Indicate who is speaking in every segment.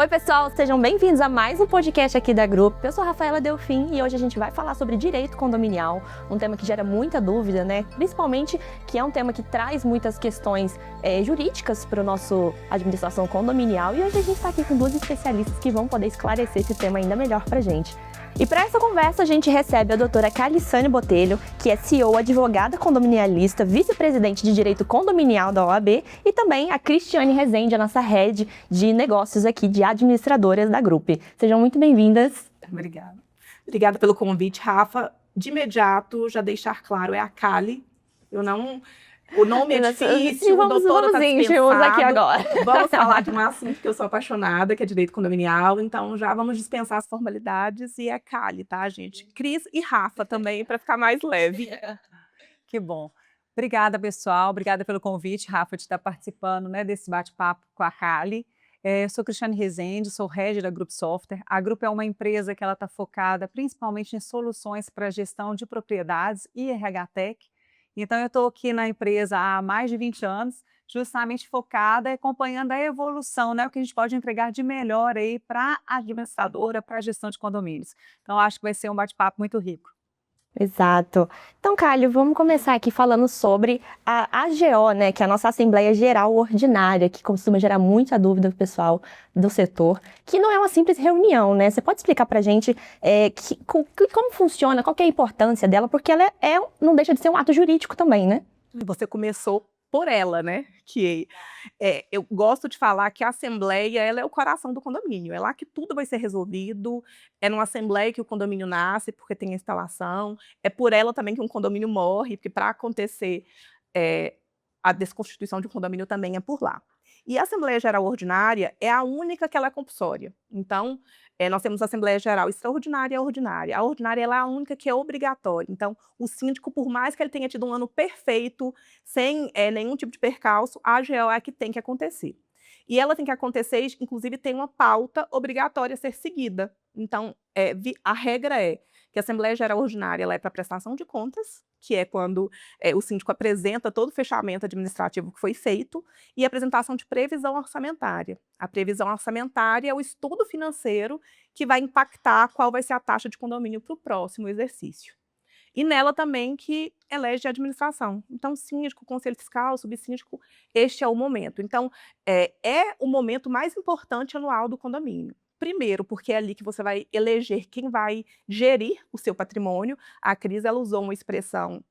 Speaker 1: Oi pessoal, sejam bem-vindos a mais um podcast aqui da Grupo. Eu sou a Rafaela Delfim e hoje a gente vai falar sobre direito condominial, um tema que gera muita dúvida, né? Principalmente que é um tema que traz muitas questões jurídicas para a nossa administração condominial e hoje a gente está aqui com duas especialistas que vão poder esclarecer esse tema ainda melhor para a gente. E para essa conversa a gente recebe a doutora Calissane Botelho, que é CEO, advogada condominialista, vice-presidente de Direito Condominial da OAB, e também a Cristiane Rezende, a nossa head de negócios aqui, de administradoras da Grupo. Sejam muito bem-vindas.
Speaker 2: Obrigada. Obrigada pelo convite, Rafa. De imediato, já deixar claro, é a Cali. O nome é difícil, o doutor está dispensado.
Speaker 1: Aqui agora.
Speaker 2: Vamos falar de um assunto que eu sou apaixonada, que é direito condominial. Então, já vamos dispensar as formalidades e é Cali, tá, gente? Cris e Rafa também, para ficar mais leve.
Speaker 3: Que bom. Obrigada, pessoal. Obrigada pelo convite, Rafa, de estar participando, né, desse bate-papo com a Cali. Eu sou Cristiane Rezende, sou head da Grupo Software. A Grupo é uma empresa que ela está focada principalmente em soluções para a gestão de propriedades e RH Tech. Então, eu estou aqui na empresa há mais de 20 anos, justamente focada e acompanhando a evolução, né, o que a gente pode entregar de melhor aí para a administradora, para a gestão de condomínios. Então, acho que vai ser um bate-papo muito rico.
Speaker 1: Exato. Então, Calho, vamos começar aqui falando sobre a AGO, né, que é a nossa Assembleia Geral Ordinária, que costuma gerar muita dúvida do pessoal do setor, que não é uma simples reunião, né? Você pode explicar pra gente como funciona, qual que é a importância dela, porque ela não deixa de ser um ato jurídico também, né?
Speaker 2: Você começou por ela, né? Eu gosto de falar que a Assembleia ela é o coração do condomínio, é lá que tudo vai ser resolvido, é numa Assembleia que o condomínio nasce, porque tem a instalação, é por ela também que um condomínio morre, porque para acontecer a desconstituição de um condomínio também é por lá. E a Assembleia Geral Ordinária é a única que ela é compulsória. Então, nós temos a Assembleia Geral Extraordinária e a Ordinária. A Ordinária ela é a única que é obrigatória. Então, o síndico, por mais que ele tenha tido um ano perfeito, sem nenhum tipo de percalço, a AGO é a que tem que acontecer. E ela tem que acontecer, inclusive tem uma pauta obrigatória a ser seguida. Então, a regra é que a Assembleia Geral Ordinária ela é para prestação de contas, que é quando o síndico apresenta todo o fechamento administrativo que foi feito, e a apresentação de previsão orçamentária. A previsão orçamentária é o estudo financeiro que vai impactar qual vai ser a taxa de condomínio para o próximo exercício. E nela também que elege a administração. Então, síndico, conselho fiscal, subsíndico, este é o momento. Então, é o momento mais importante anual do condomínio. Primeiro, porque é ali que você vai eleger quem vai gerir o seu patrimônio. A Cris ela usou uma expressão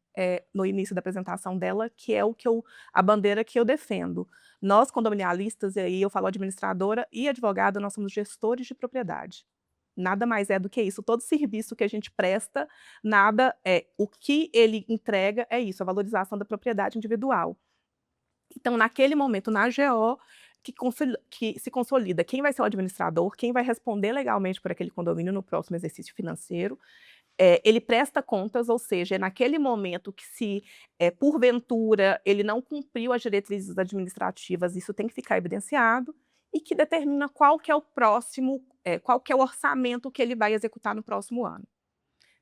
Speaker 2: no início da apresentação dela, que é a bandeira que eu defendo. Nós, condominialistas, e aí eu falo administradora e advogada, nós somos gestores de propriedade. Nada mais é do que isso. Todo serviço que a gente presta, o que ele entrega é isso, a valorização da propriedade individual. Então, naquele momento, na AGO, que se consolida quem vai ser o administrador, quem vai responder legalmente por aquele condomínio no próximo exercício financeiro. Ele presta contas, ou seja, é naquele momento que se, porventura, ele não cumpriu as diretrizes administrativas, isso tem que ficar evidenciado, e que determina qual que é o próximo, qual que é o orçamento que ele vai executar no próximo ano.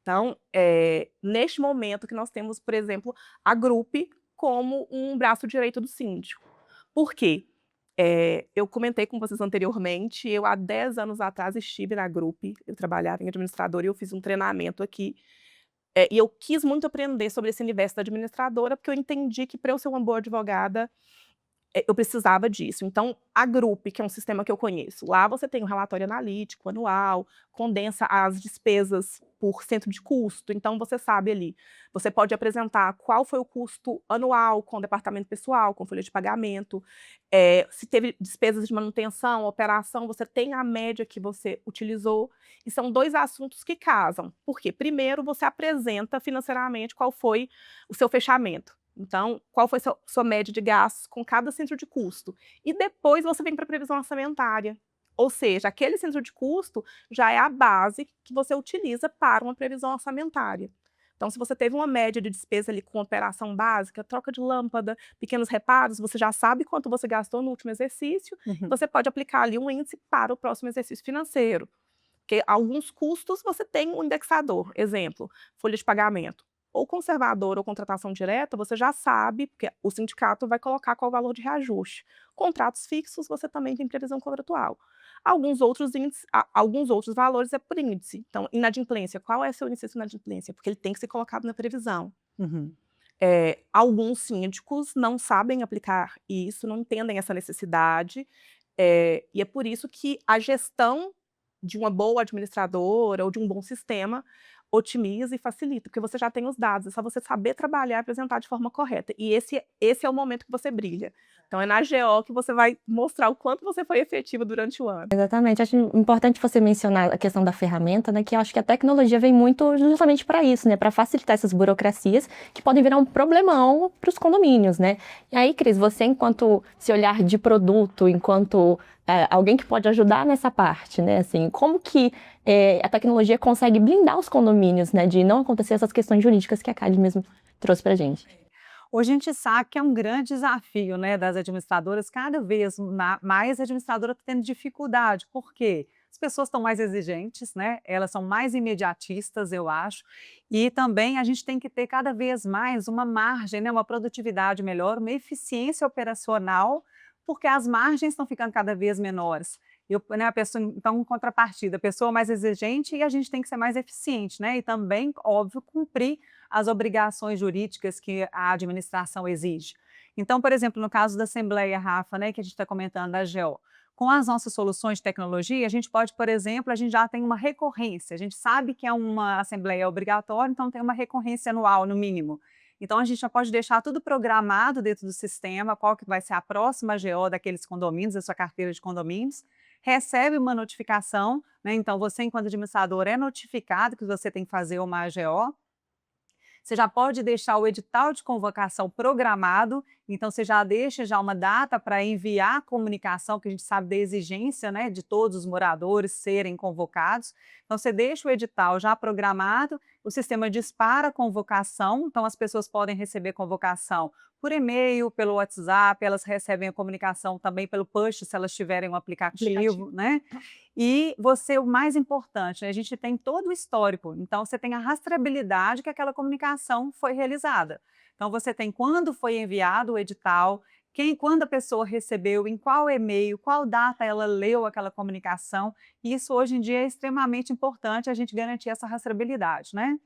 Speaker 2: Então, neste momento que nós temos, por exemplo, a Grupo como um braço direito do síndico. Por quê? Eu comentei com vocês anteriormente, eu há 10 anos atrás estive na Grupo, eu trabalhava em administradora e eu fiz um treinamento aqui, e eu quis muito aprender sobre esse universo da administradora, porque eu entendi que para eu ser uma boa advogada, eu precisava disso. Então, a Grupo, que é um sistema que eu conheço, lá você tem um relatório analítico anual, condensa as despesas por centro de custo, então você sabe ali, você pode apresentar qual foi o custo anual com o departamento pessoal, com folha de pagamento, se teve despesas de manutenção, operação, você tem a média que você utilizou, e são dois assuntos que casam. Por quê? Primeiro, você apresenta financeiramente qual foi o seu fechamento. Então, qual foi sua média de gastos com cada centro de custo? E depois você vem para a previsão orçamentária. Ou seja, aquele centro de custo já é a base que você utiliza para uma previsão orçamentária. Então, se você teve uma média de despesa ali com operação básica, troca de lâmpada, pequenos reparos, você já sabe quanto você gastou no último exercício, você pode aplicar ali um índice para o próximo exercício financeiro. Porque alguns custos você tem um indexador, exemplo, folha de pagamento. ou conservador ou contratação direta, você já sabe, porque o sindicato vai colocar qual o valor de reajuste. Contratos fixos, você também tem previsão contratual. Alguns outros índices, alguns outros valores é por índice. Então, inadimplência, qual é seu índice de inadimplência? Porque ele tem que ser colocado na previsão.
Speaker 3: Uhum.
Speaker 2: Alguns síndicos não sabem aplicar isso, não entendem essa necessidade, e é por isso que a gestão de uma boa administradora ou de um bom sistema otimiza e facilita, porque você já tem os dados, é só você saber trabalhar e apresentar de forma correta. E esse é o momento que você brilha. Então, é na GO que você vai mostrar o quanto você foi efetivo durante o ano.
Speaker 1: Exatamente. Acho importante você mencionar a questão da ferramenta, né? Que eu acho que a tecnologia vem muito justamente para isso, né? Para facilitar essas burocracias que podem virar um problemão para os condomínios, né? E aí, Cris, você, enquanto se olhar de produto, enquanto alguém que pode ajudar nessa parte, né? Assim, como que a tecnologia consegue blindar os condomínios, né? De não acontecer essas questões jurídicas que a Kali mesmo trouxe para a gente.
Speaker 3: Hoje a gente sabe que é um grande desafio, né, das administradoras, cada vez mais a administradora está tendo dificuldade. Por quê? As pessoas estão mais exigentes, né? Elas são mais imediatistas, eu acho, e também a gente tem que ter cada vez mais uma margem, né, uma produtividade melhor, uma eficiência operacional, porque as margens estão ficando cada vez menores. Né, a pessoa, então, em contrapartida, a pessoa mais exigente e a gente tem que ser mais eficiente, né? E também, óbvio, cumprir as obrigações jurídicas que a administração exige. Então, por exemplo, no caso da Assembleia, Rafa, né, que a gente está comentando da GO, com as nossas soluções de tecnologia, a gente pode, por exemplo, a gente já tem uma recorrência, a gente sabe que é uma Assembleia obrigatória, então tem uma recorrência anual, no mínimo. Então, a gente já pode deixar tudo programado dentro do sistema, qual que vai ser a próxima GO daqueles condomínios, da sua carteira de condomínios, recebe uma notificação, né? Então você, enquanto administrador, é notificado que você tem que fazer uma AGO. Você já pode deixar o edital de convocação programado, então você já deixa já uma data para enviar a comunicação, que a gente sabe da exigência, né, de todos os moradores serem convocados. Então você deixa o edital já programado, o sistema dispara a convocação, então as pessoas podem receber convocação por e-mail, pelo WhatsApp, elas recebem a comunicação também pelo push, se elas tiverem um aplicativo, né? E você, o mais importante, né, a gente tem todo o histórico, então você tem a rastreabilidade que aquela comunicação foi realizada. Então você tem quando foi enviado o edital, quando a pessoa recebeu, em qual e-mail, qual data ela leu aquela comunicação, e isso hoje em dia é extremamente importante a gente garantir essa rastreabilidade, né?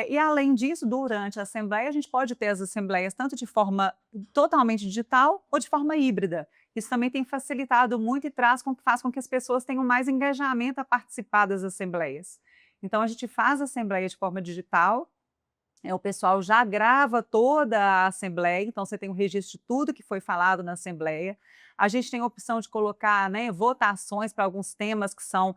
Speaker 3: E além disso, durante a Assembleia, a gente pode ter as assembleias tanto de forma totalmente digital ou de forma híbrida. Isso também tem facilitado muito e faz com que as pessoas tenham mais engajamento a participar das assembleias. Então, a gente faz a assembleia de forma digital, o pessoal já grava toda a assembleia, então você tem um registro de tudo que foi falado na assembleia. A gente tem a opção de colocar, né, votações para alguns temas que são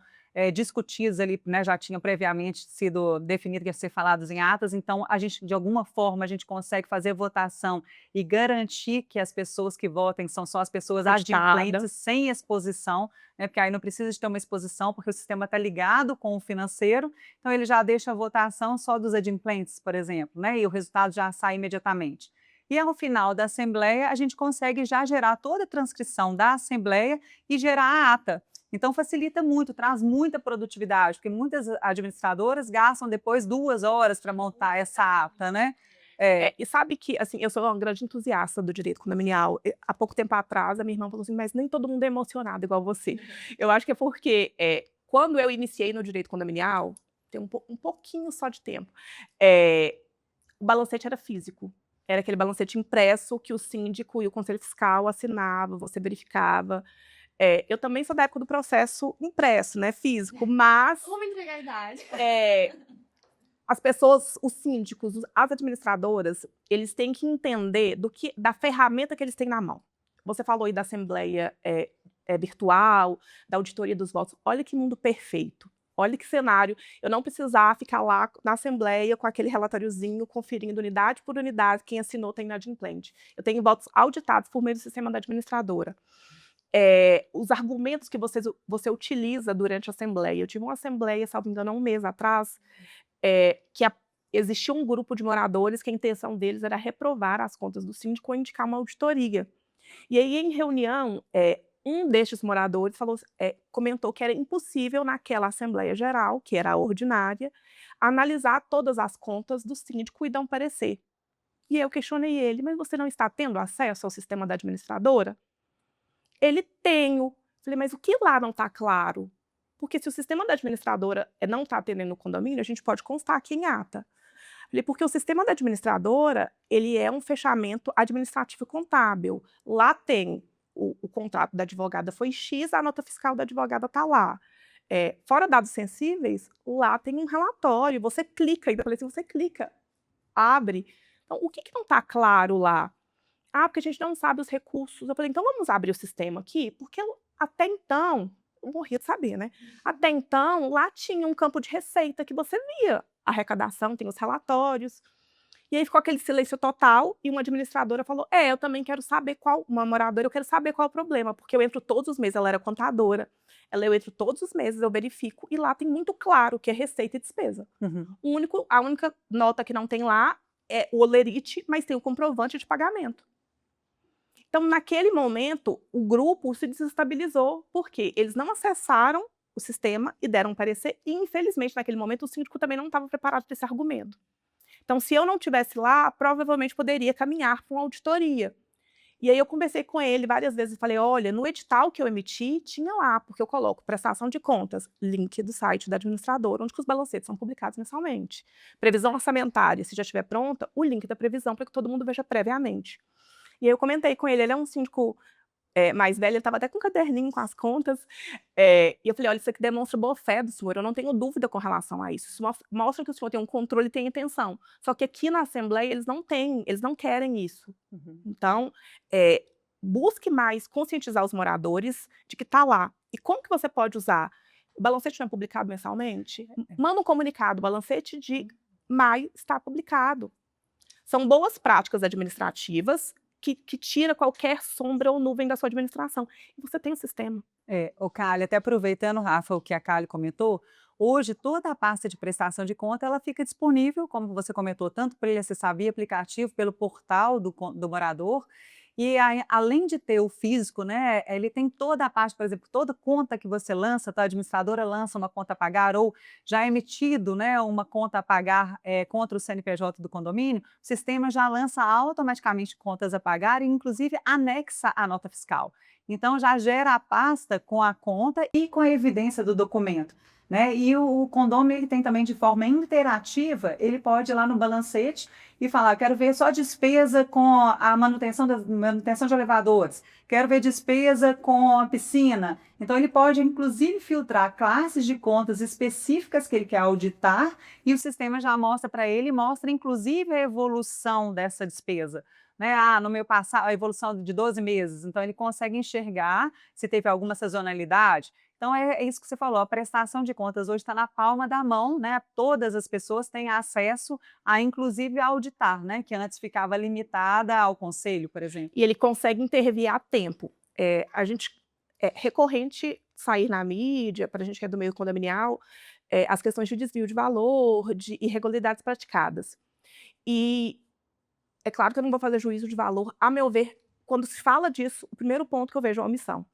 Speaker 3: discutidos ali, né, já tinham previamente sido definido que ia ser falados em atas, então a gente, de alguma forma, a gente consegue fazer votação e garantir que as pessoas que votem são só as pessoas adimplentes, sem exposição, né, porque aí não precisa de ter uma exposição, porque o sistema está ligado com o financeiro, então ele já deixa a votação só dos adimplentes, por exemplo, né, e o resultado já sai imediatamente. E ao final da Assembleia, a gente consegue já gerar toda a transcrição da Assembleia e gerar a ata. Então facilita muito, traz muita produtividade, porque muitas administradoras gastam depois 2 horas para montar essa ata, né?
Speaker 2: E sabe que, assim, eu sou uma grande entusiasta do direito condominial. Há pouco tempo atrás, a minha irmã falou assim, mas nem todo mundo é emocionado igual você. Eu acho que é porque, quando eu iniciei no direito condominial, tem um pouquinho só de tempo, o balancete era físico. Era aquele balancete impresso que o síndico e o conselho fiscal assinavam, você verificava. Eu também sou da época do processo impresso, né, físico, mas...
Speaker 1: Como entregar a idade?
Speaker 2: As pessoas, os síndicos, as administradoras, eles têm que entender da ferramenta que eles têm na mão. Você falou aí da assembleia virtual, da auditoria dos votos. Olha que mundo perfeito. Olha que cenário. Eu não precisar ficar lá na assembleia com aquele relatóriozinho, conferindo unidade por unidade, quem assinou tem inadimplente. Eu tenho votos auditados por meio do sistema da administradora. Os argumentos que você utiliza durante a assembleia. Eu tive uma assembleia, salvo engano, há um mês atrás, que existia um grupo de moradores que a intenção deles era reprovar as contas do síndico ou indicar uma auditoria. E aí, em reunião, um destes moradores comentou que era impossível naquela Assembleia Geral, que era a ordinária, analisar todas as contas do síndico e dar um parecer. E eu questionei ele, mas você não está tendo acesso ao sistema da administradora? Ele tenho. Falei, mas o que lá não está claro? Porque se o sistema da administradora não está atendendo o condomínio, a gente pode constar aqui em ata. Falei, porque o sistema da administradora, ele é um fechamento administrativo contábil. Lá tem o contrato da advogada foi X, a nota fiscal da advogada está lá. Fora dados sensíveis, lá tem um relatório, você clica, ainda falei assim, você clica, abre. Então, o que não está claro lá? Ah, porque a gente não sabe os recursos. Eu falei, então vamos abrir o sistema aqui, porque até então, eu morria de saber, né? Até então, lá tinha um campo de receita que você via a arrecadação, tem os relatórios. E aí ficou aquele silêncio total e uma administradora falou, eu também quero saber uma moradora, eu quero saber qual é o problema, porque eu entro todos os meses, ela era contadora, eu entro todos os meses, eu verifico, e lá tem muito claro que é receita e despesa. A única nota que não tem lá é o olerite, mas tem o comprovante de pagamento. Então, naquele momento, o grupo se desestabilizou, porque eles não acessaram o sistema e deram um parecer, e infelizmente, naquele momento, o síndico também não estava preparado para esse argumento. Então, se eu não estivesse lá, provavelmente poderia caminhar para uma auditoria. E aí eu conversei com ele várias vezes e falei, olha, no edital que eu emiti, tinha lá, porque eu coloco prestação de contas, link do site da administradora, onde que os balancetes são publicados mensalmente. Previsão orçamentária, se já estiver pronta, o link da previsão para que todo mundo veja previamente. E aí eu comentei com ele é um síndico mais velho, ele estava até com um caderninho com as contas, e eu falei, olha, isso aqui demonstra boa fé do senhor, eu não tenho dúvida com relação a isso. Isso mostra que o senhor tem um controle e tem intenção. Só que aqui na Assembleia eles não têm, eles não querem isso. Então, busque mais conscientizar os moradores de que está lá. E como que você pode usar? O balancete não é publicado mensalmente? Manda um comunicado, o balancete de maio está publicado. São boas práticas administrativas que tira qualquer sombra ou nuvem da sua administração. E você tem um sistema.
Speaker 3: O Cali, até aproveitando, Rafa, o que a Cali comentou, hoje toda a pasta de prestação de conta ela fica disponível, como você comentou, tanto para ele acessar via aplicativo, pelo portal do morador, e aí, além de ter o físico, né, ele tem toda a parte, por exemplo, toda conta que você lança, tá, a administradora lança uma conta a pagar ou já é emitido, né, uma conta a pagar contra o CNPJ do condomínio, o sistema já lança automaticamente contas a pagar e inclusive anexa a nota fiscal. Então já gera a pasta com a conta e com a evidência do documento. Né? E o condomínio ele tem também de forma interativa, ele pode ir lá no balancete e falar, quero ver só despesa com a manutenção de elevadores, quero ver despesa com a piscina. Então ele pode inclusive filtrar classes de contas específicas que ele quer auditar e o sistema já mostra para ele, mostra inclusive a evolução dessa despesa. Né? No meu passado, a evolução de 12 meses, então ele consegue enxergar se teve alguma sazonalidade. Então, é isso que você falou, a prestação de contas hoje está na palma da mão, né? Todas as pessoas têm acesso a, inclusive, auditar, né? Que antes ficava limitada ao conselho, por exemplo.
Speaker 2: E ele consegue intervir a tempo. A gente é recorrente sair na mídia, para a gente que é do meio condominial, as questões de desvio de valor, de irregularidades praticadas. E é claro que eu não vou fazer juízo de valor, a meu ver, quando se fala disso, o primeiro ponto que eu vejo é a omissão.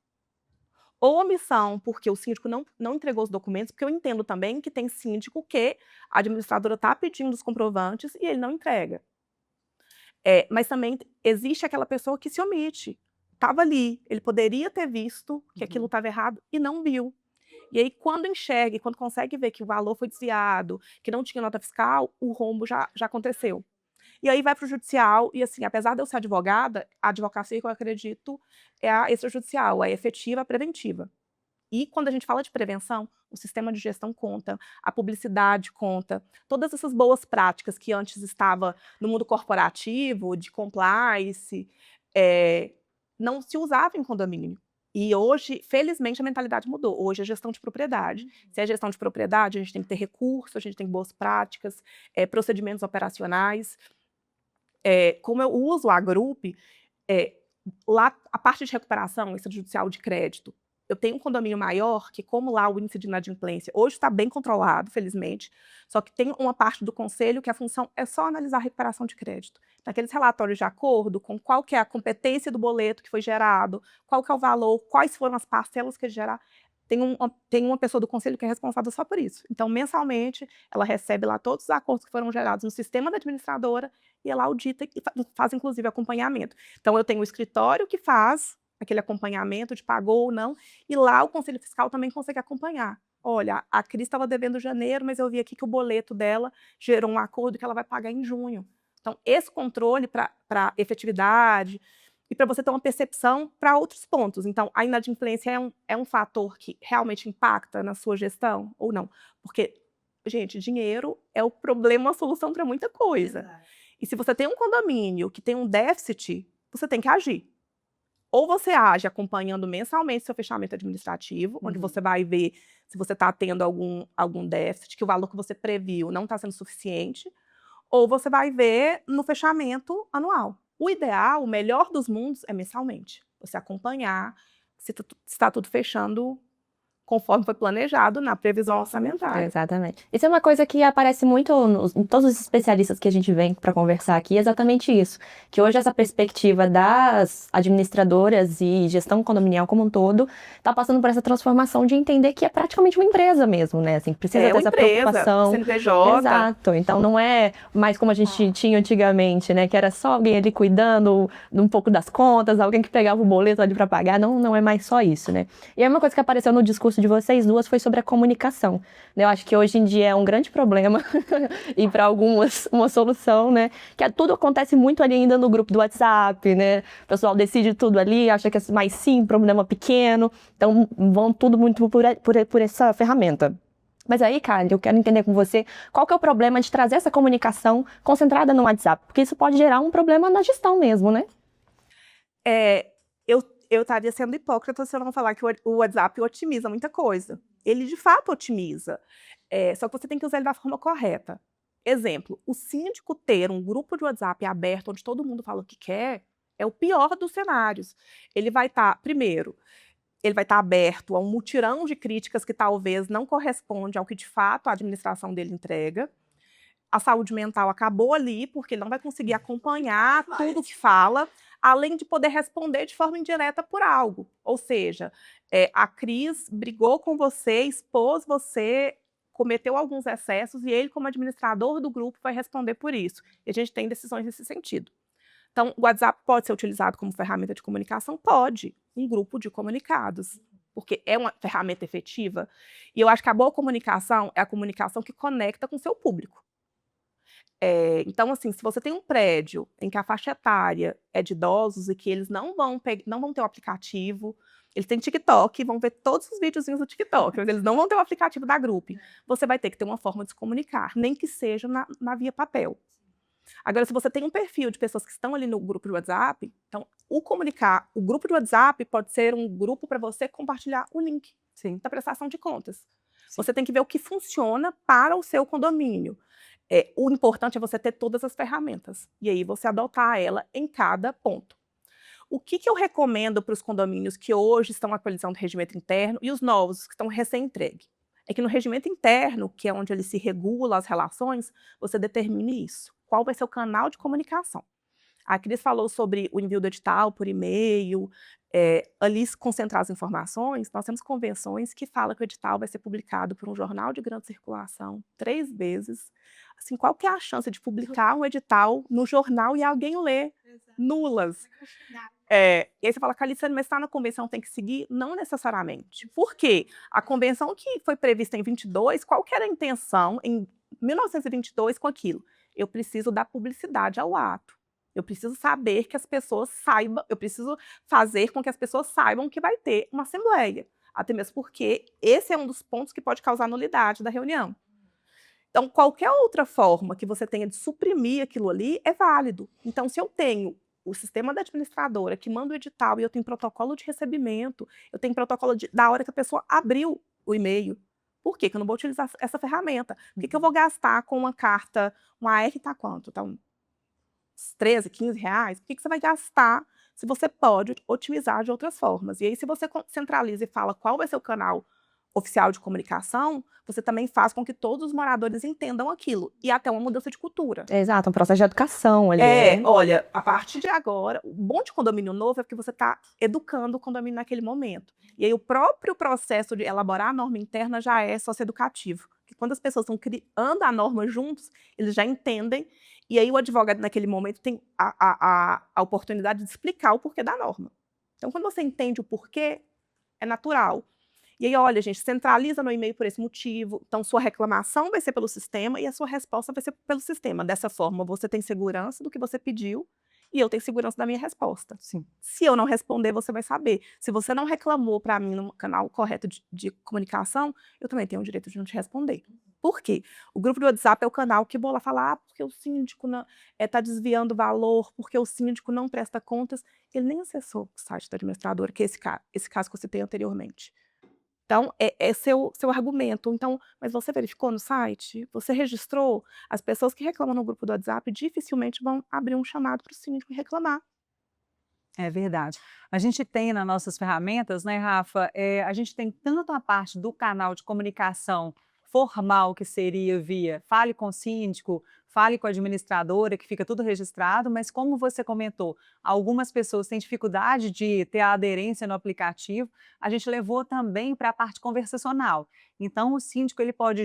Speaker 2: Ou omissão, porque o síndico não entregou os documentos, porque eu entendo também que tem síndico que a administradora está pedindo os comprovantes e ele não entrega. Mas também existe aquela pessoa que se omite. Estava ali, ele poderia ter visto que aquilo estava errado e não viu. E aí, quando enxerga, quando consegue ver que o valor foi desviado, que não tinha nota fiscal, o rombo já aconteceu. E aí vai para o judicial, e assim, apesar de eu ser advogada, a advocacia que eu acredito é a extrajudicial, a efetiva, a preventiva. E quando a gente fala de prevenção, o sistema de gestão conta, a publicidade conta, todas essas boas práticas que antes estava no mundo corporativo, de compliance, não se usava em condomínio. E hoje, felizmente, a mentalidade mudou. Hoje é gestão de propriedade. Se é gestão de propriedade, a gente tem que ter recursos, a gente tem boas práticas, procedimentos operacionais. Como eu uso a Grup, lá a parte de recuperação extrajudicial de crédito, eu tenho um condomínio maior que, como lá o índice de inadimplência hoje está bem controlado, felizmente, só que tem uma parte do conselho que a função é só analisar a recuperação de crédito. Naqueles relatórios de acordo com qual que é a competência do boleto que foi gerado, qual que é o valor, quais foram as parcelas que geraram, tem uma pessoa do conselho que é responsável só por isso. Então, mensalmente, ela recebe lá todos os acordos que foram gerados no sistema da administradora e ela audita e faz, inclusive, acompanhamento. Então, eu tenho o escritório que faz aquele acompanhamento de pagou ou não, e lá o Conselho Fiscal também consegue acompanhar. Olha, a Cris estava devendo janeiro, mas eu vi aqui que o boleto dela gerou um acordo que ela vai pagar em junho. Então, esse controle para efetividade e para você ter uma percepção para outros pontos. Então, a inadimplência é um fator que realmente impacta na sua gestão ou não? Porque, gente, dinheiro é o problema, a solução para muita coisa.
Speaker 3: Verdade.
Speaker 2: E se você tem um condomínio que tem um déficit, você tem que agir. Ou você age acompanhando mensalmente seu fechamento administrativo, onde você vai ver se você está tendo algum déficit, que o valor que você previu não está sendo suficiente, ou você vai ver no fechamento anual. O ideal, o melhor dos mundos, é mensalmente. Você acompanhar se está tudo fechando conforme foi planejado na previsão orçamentária.
Speaker 1: Exatamente. Isso é uma coisa que aparece muito em todos os especialistas que a gente vem para conversar aqui, exatamente isso. Que hoje essa perspectiva das administradoras e gestão condominial como um todo está passando por essa transformação de entender que é praticamente uma empresa mesmo, né? Assim, precisa dessa preocupação.
Speaker 2: CNPJ.
Speaker 1: Exato. Então não é mais como a gente tinha antigamente, né? Que era só alguém ali cuidando um pouco das contas, alguém que pegava o boleto ali para pagar. Não é mais só isso, né? E é uma coisa que apareceu no discurso de vocês duas foi sobre a comunicação. Eu acho que hoje em dia é um grande problema e para algumas uma solução, né? Que tudo acontece muito ali ainda no grupo do WhatsApp, né? O pessoal decide tudo ali, acha que é mais simples, problema pequeno, então vão tudo muito por essa ferramenta. Mas aí, Kali, eu quero entender com você qual que é o problema de trazer essa comunicação concentrada no WhatsApp, porque isso pode gerar um problema na gestão mesmo, né?
Speaker 2: Eu estaria sendo hipócrita se eu não falar que o WhatsApp otimiza muita coisa. Ele, de fato, otimiza. Só que você tem que usar ele da forma correta. Exemplo, o síndico ter um grupo de WhatsApp aberto, onde todo mundo fala o que quer, é o pior dos cenários. Ele vai estar, primeiro, ele vai estar aberto a um mutirão de críticas que talvez não corresponde ao que, de fato, a administração dele entrega. A saúde mental acabou ali, porque ele não vai conseguir acompanhar tudo que fala, além de poder responder de forma indireta por algo. Ou seja, a Cris brigou com você, expôs você, cometeu alguns excessos e ele, como administrador do grupo, vai responder por isso. E a gente tem decisões nesse sentido. Então, o WhatsApp pode ser utilizado como ferramenta de comunicação? Pode. Um grupo de comunicados. Porque é uma ferramenta efetiva. E eu acho que a boa comunicação é a comunicação que conecta com o seu público. Então, assim, se você tem um prédio em que a faixa etária é de idosos e que eles não vão ter o aplicativo, eles têm TikTok, vão ver todos os videozinhos do TikTok, mas eles não vão ter o aplicativo da Grupo. Você vai ter que ter uma forma de se comunicar, nem que seja na via papel. Agora, se você tem um perfil de pessoas que estão ali no grupo de WhatsApp, então, o grupo de WhatsApp pode ser um grupo para você compartilhar o link da prestação de contas. Sim. Você tem que ver o que funciona para o seu condomínio. O importante é você ter todas as ferramentas, e aí você adotar ela em cada ponto. O que eu recomendo para os condomínios que hoje estão atualizando o regimento interno e os novos que estão recém-entregue? É que no regimento interno, que é onde ele se regula as relações, você determine isso. Qual vai ser o canal de comunicação? A Cris falou sobre o envio do edital por e-mail, ali concentrar as informações. Nós temos convenções que falam que o edital vai ser publicado por um jornal de grande circulação 3 vezes. Assim, qual que é a chance de publicar um edital no jornal e alguém o lê? Exato. Nulas. E aí você fala, Calissane, mas está na convenção, tem que seguir? Não necessariamente. Por quê? A convenção que foi prevista em 22, qual que era a intenção em 1922 com aquilo? Eu preciso dar publicidade ao ato. Eu preciso saber que as pessoas saibam, eu preciso fazer com que as pessoas saibam que vai ter uma assembleia. Até mesmo porque esse é um dos pontos que pode causar nulidade da reunião. Então, qualquer outra forma que você tenha de suprimir aquilo ali é válido. Então, se eu tenho o sistema da administradora que manda o edital e eu tenho protocolo de recebimento, eu tenho protocolo da hora que a pessoa abriu o e-mail. Por quê? Que eu não vou utilizar essa ferramenta? Por que eu vou gastar com uma carta, uma AR está quanto? Então, 13, 15 reais? Por que você vai gastar se você pode otimizar de outras formas. E aí, se você centraliza e fala qual vai ser o canal oficial de comunicação, você também faz com que todos os moradores entendam aquilo. E até uma mudança de cultura.
Speaker 1: Exato, um processo de educação ali.
Speaker 2: Olha, a partir de agora, o bom de condomínio novo é porque você está educando o condomínio naquele momento. E aí o próprio processo de elaborar a norma interna já é socioeducativo. Porque quando as pessoas estão criando a norma juntos, eles já entendem. E aí o advogado, naquele momento, tem a oportunidade de explicar o porquê da norma. Então, quando você entende o porquê, é natural. E aí, olha, gente, centraliza no e-mail por esse motivo. Então, sua reclamação vai ser pelo sistema e a sua resposta vai ser pelo sistema. Dessa forma, você tem segurança do que você pediu e eu tenho segurança da minha resposta.
Speaker 3: Sim.
Speaker 2: Se eu não responder, você vai saber. Se você não reclamou para mim no canal correto de comunicação, eu também tenho o direito de não te responder. Por quê? O grupo do WhatsApp é o canal que vou lá falar, porque o síndico está desviando valor, porque o síndico não presta contas. Ele nem acessou o site da administradora, que é esse caso que eu citei anteriormente. Então, é seu argumento. Então, mas você verificou no site? Você registrou? As pessoas que reclamam no grupo do WhatsApp dificilmente vão abrir um chamado para o síndico e reclamar.
Speaker 3: É verdade. A gente tem nas nossas ferramentas, né, Rafa, a gente tem tanto a parte do canal de comunicação formal, que seria via fale com o síndico, fale com a administradora, que fica tudo registrado, mas como você comentou, algumas pessoas têm dificuldade de ter a aderência no aplicativo, a gente levou também para a parte conversacional. Então, o síndico ele pode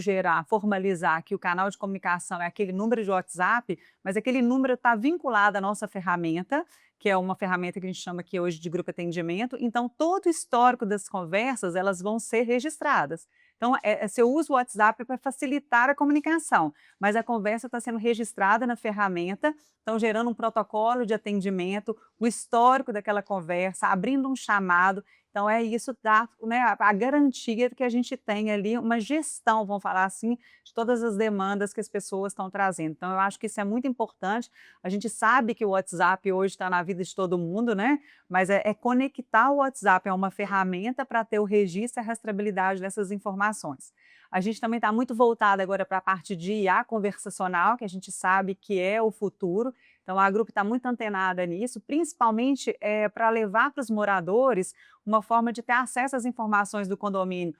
Speaker 3: formalizar que o canal de comunicação é aquele número de WhatsApp, mas aquele número está vinculado à nossa ferramenta, que é uma ferramenta que a gente chama aqui hoje de grupo atendimento. Então, todo o histórico das conversas, elas vão ser registradas. Então, você usa o WhatsApp para facilitar a comunicação, mas a conversa está sendo registrada na ferramenta, então gerando um protocolo de atendimento, o histórico daquela conversa, abrindo um chamado. Então, isso dá, né, a garantia de que a gente tem ali uma gestão, vamos falar assim, de todas as demandas que as pessoas estão trazendo. Então, eu acho que isso é muito importante. A gente sabe que o WhatsApp hoje está na vida de todo mundo, né? Mas conectar o WhatsApp a uma ferramenta para ter o registro e a rastreabilidade dessas informações. A gente também está muito voltado agora para a parte de IA conversacional, que a gente sabe que é o futuro. Então, a Grupo está muito antenada nisso, principalmente para levar para os moradores uma forma de ter acesso às informações do condomínio,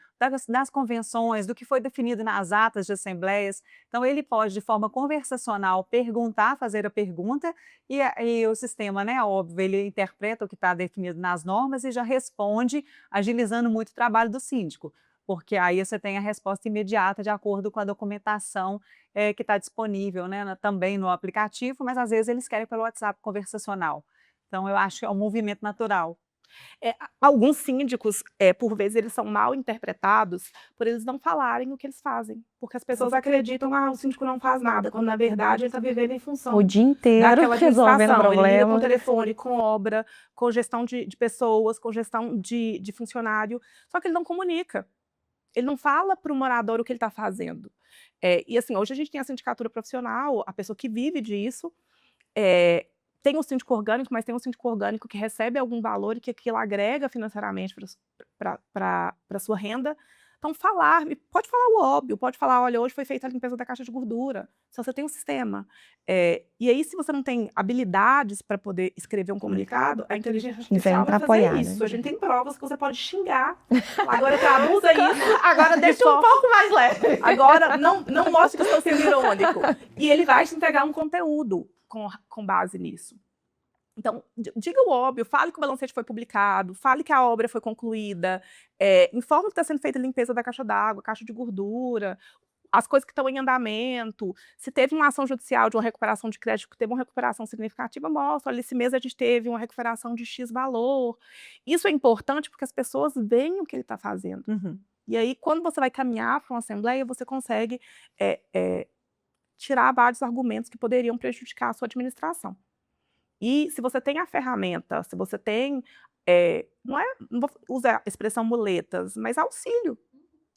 Speaker 3: das convenções, do que foi definido nas atas de assembleias. Então, ele pode, de forma conversacional, perguntar, fazer a pergunta, e o sistema, né, óbvio, ele interpreta o que está definido nas normas e já responde, agilizando muito o trabalho do síndico, porque aí você tem a resposta imediata de acordo com a documentação que está disponível, né, também no aplicativo, mas às vezes eles querem pelo WhatsApp conversacional. Então, eu acho que é um movimento natural.
Speaker 2: Alguns síndicos, por vezes, eles são mal interpretados por eles não falarem o que eles fazem. Porque as pessoas acreditam, o síndico não faz nada, quando na verdade ele está vivendo em função
Speaker 1: O dia inteiro
Speaker 2: daquela
Speaker 1: resolvendo
Speaker 2: administração. Ele lida com
Speaker 1: problema.
Speaker 2: telefone, com obra, com gestão de pessoas, com gestão de funcionário, só que ele não comunica. Ele não fala para o morador o que ele está fazendo. E assim, hoje a gente tem a sindicatura profissional, a pessoa que vive disso, tem um síndico orgânico, mas tem um síndico orgânico que recebe algum valor e que aquilo agrega financeiramente para a sua renda. Então, pode falar o óbvio, pode falar, olha, hoje foi feita a limpeza da caixa de gordura, se você tem um sistema. E aí, se você não tem habilidades para poder escrever um comunicado, a inteligência artificial vai fazer isso.
Speaker 1: Né?
Speaker 2: A gente tem provas que você pode xingar. Agora traduza isso. Agora deixa um pouco mais leve. Agora não mostre que eu estou sendo irônico. E ele vai te entregar um conteúdo com base nisso. Então, diga o óbvio, fale que o balancete foi publicado, fale que a obra foi concluída, informe que está sendo feita a limpeza da caixa d'água, caixa de gordura, as coisas que estão em andamento, se teve uma ação judicial de uma recuperação de crédito que teve uma recuperação significativa, mostra, olha, esse mês a gente teve uma recuperação de X valor. Isso é importante porque as pessoas veem o que ele está fazendo.
Speaker 3: Uhum.
Speaker 2: E aí, quando você vai caminhar para uma assembleia, você consegue tirar vários argumentos que poderiam prejudicar a sua administração. E se você tem a ferramenta, se você tem, não vou usar a expressão muletas, mas auxílio,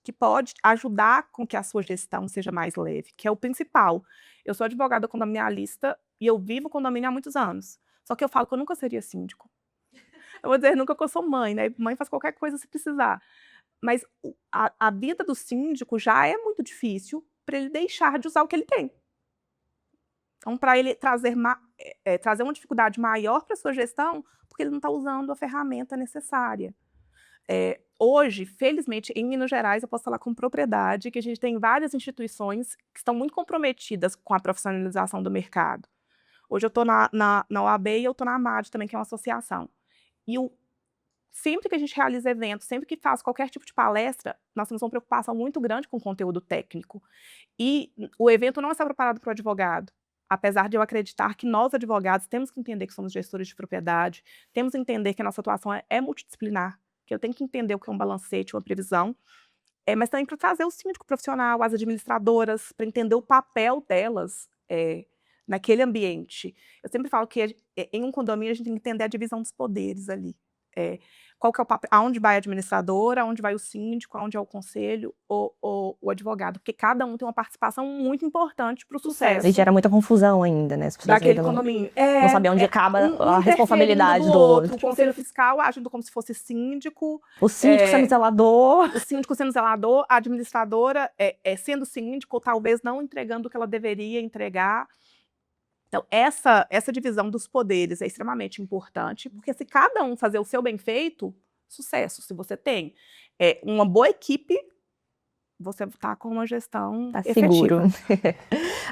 Speaker 2: que pode ajudar com que a sua gestão seja mais leve, que é o principal. Eu sou advogada condominialista e eu vivo condomínio há muitos anos. Só que eu falo que eu nunca seria síndico. Eu vou dizer nunca que eu sou mãe, né? Mãe faz qualquer coisa se precisar. Mas a vida do síndico já é muito difícil para ele deixar de usar o que ele tem. Então, para ele trazer trazer uma dificuldade maior para a sua gestão, porque ele não está usando a ferramenta necessária. Hoje, felizmente, em Minas Gerais, eu posso falar com propriedade que a gente tem várias instituições que estão muito comprometidas com a profissionalização do mercado. Hoje eu estou na OAB e eu estou na AMAD também, que é uma associação. E sempre que a gente realiza eventos, sempre que faz qualquer tipo de palestra, nós temos uma preocupação muito grande com o conteúdo técnico. E o evento não está preparado para o advogado. Apesar de eu acreditar que nós, advogados, temos que entender que somos gestores de propriedade, temos que entender que a nossa atuação é multidisciplinar, que eu tenho que entender o que é um balancete, uma previsão, mas também para trazer o síndico profissional, as administradoras, para entender o papel delas naquele ambiente. Eu sempre falo que em um condomínio a gente tem que entender a divisão dos poderes ali. Qual que é o papel, aonde vai a administradora, aonde vai o síndico, aonde é o conselho, o advogado, porque cada um tem uma participação muito importante para o sucesso
Speaker 1: E gera muita confusão ainda, né? As pessoas
Speaker 2: daquele
Speaker 1: ainda
Speaker 2: condomínio.
Speaker 1: não sabem onde acaba a responsabilidade do outro.
Speaker 2: O conselho fiscal agindo como se fosse síndico.
Speaker 1: O síndico sendo zelador.
Speaker 2: O síndico sendo zelador, a administradora sendo síndico, ou talvez não entregando o que ela deveria entregar. Então, essa divisão dos poderes é extremamente importante, porque se cada um fazer o seu bem feito, sucesso. Se você tem uma boa equipe, você está com uma gestão efetiva.
Speaker 1: Seguro.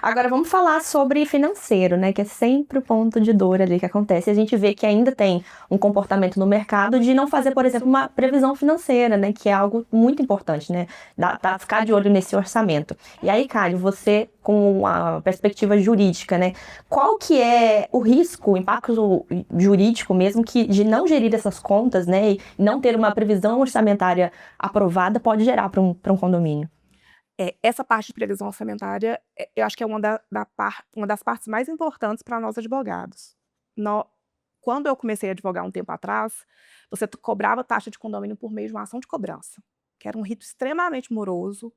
Speaker 1: Agora vamos falar sobre financeiro, né? Que é sempre o ponto de dor ali que acontece. A gente vê que ainda tem um comportamento no mercado de não fazer, por exemplo, uma previsão financeira, né? Que é algo muito importante, né? Ficar de olho nesse orçamento. E aí, Kali, você com a perspectiva jurídica, né? Qual que é o risco, o impacto jurídico mesmo de não gerir essas contas, né? E não ter uma previsão orçamentária aprovada pode gerar para um condomínio?
Speaker 2: Essa parte de previsão orçamentária, eu acho que é uma das partes mais importantes para nós advogados. Quando eu comecei a advogar um tempo atrás, você cobrava taxa de condomínio por meio de uma ação de cobrança, que era um rito extremamente moroso.